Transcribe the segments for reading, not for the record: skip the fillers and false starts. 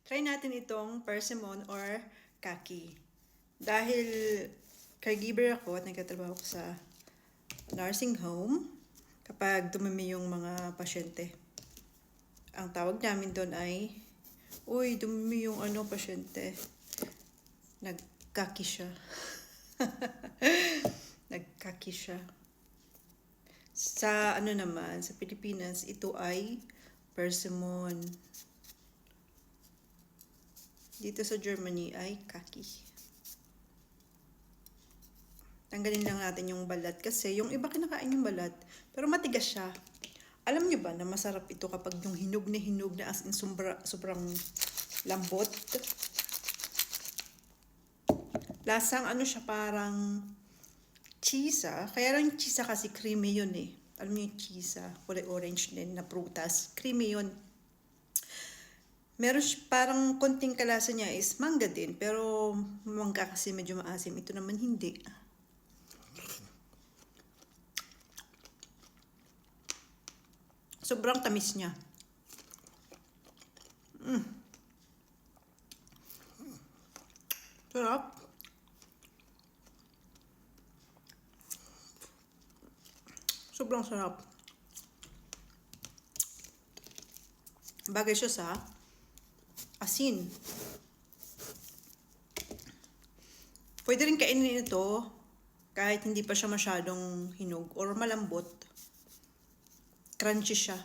Try natin itong persimmon or kaki. Dahil caregiver ako at nagtatrabaho ko sa nursing home, kapag dumami yung mga pasyente, ang tawag namin doon ay, uy, dumami yung pasyente. Nagkaki siya. Nagkaki siya. Sa naman, sa Pilipinas, ito ay persimmon. Dito sa Germany ay kaki. Tanggalin lang natin yung balat kasi yung iba kinakain yung balat, pero matigas siya. Alam niyo ba na masarap ito kapag yung hinog na as in sobrang lambot? Lasang siya, parang cheese. Kaya lang yung cheese kasi creamy yun eh. Alam niyo yung cheese, kulay orange din na prutas. Creamy yun. Meron parang konting kalasa niya is mangga din, pero mangga kasi medyo maasim. Ito naman hindi. Sobrang tamis niya. Sarap. Sobrang sarap. Bagay siya sa asin. Pwede rin kainin ito kahit hindi pa siya masyadong hinog or malambot. Crunchy siya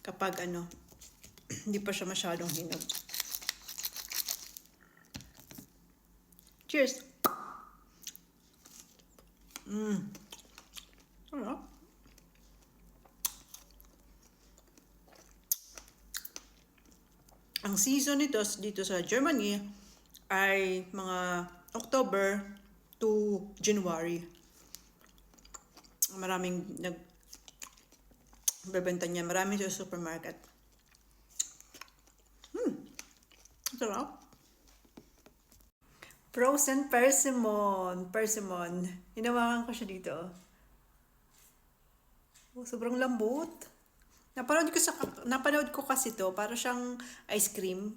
kapag hindi pa siya masyadong hinog. Cheers! Sarap. Ang season nito dito sa Germany ay mga October to January. Maraming nagbebenta niya. Maraming sa supermarket. Sarap. Frozen persimmon. Persimmon. Hinawakan ko siya dito. Oh, sobrang lambot. Napanood ko kasi to, para siyang ice cream.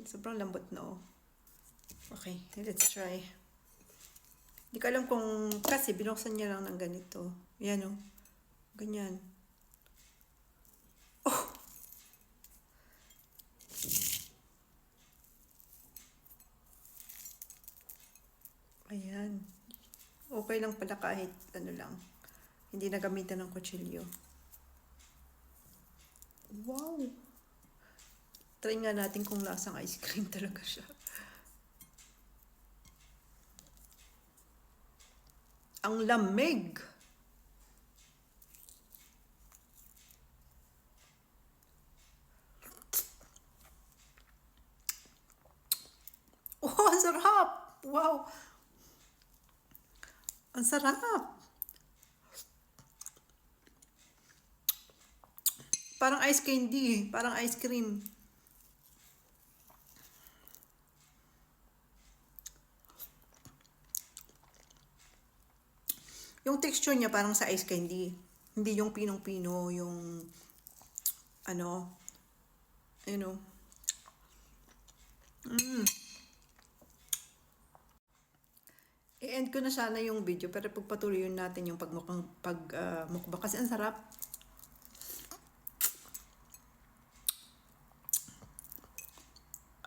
Sobrang lambot na. Okay, let's try. Hindi ko alam kung, kasi binuksan niya lang ng ganito. Yan ganyan. Oh! Ayan. Okay lang pala kahit lang. Hindi na gamitan ng kutsilyo. Wow! Try nga natin kung lasang ice cream talaga siya. Ang lamig! Oh, ang sarap! Wow! Ang sarap! Parang ice candy, parang ice cream. Yung texture niya parang sa ice candy. Hindi yung pinong-pino, yung I-end ko na sana yung video, pero pagpatuloyin natin yung pagmukbang kasi ang sarap.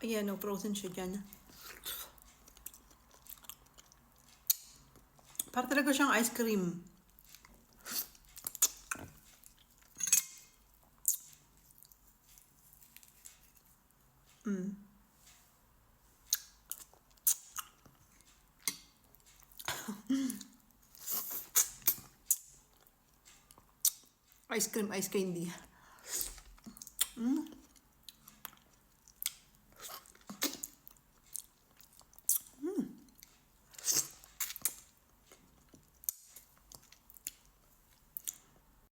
Ayan, frozen siya dyan. Para talaga siyang ice cream. Ice cream, ice candy.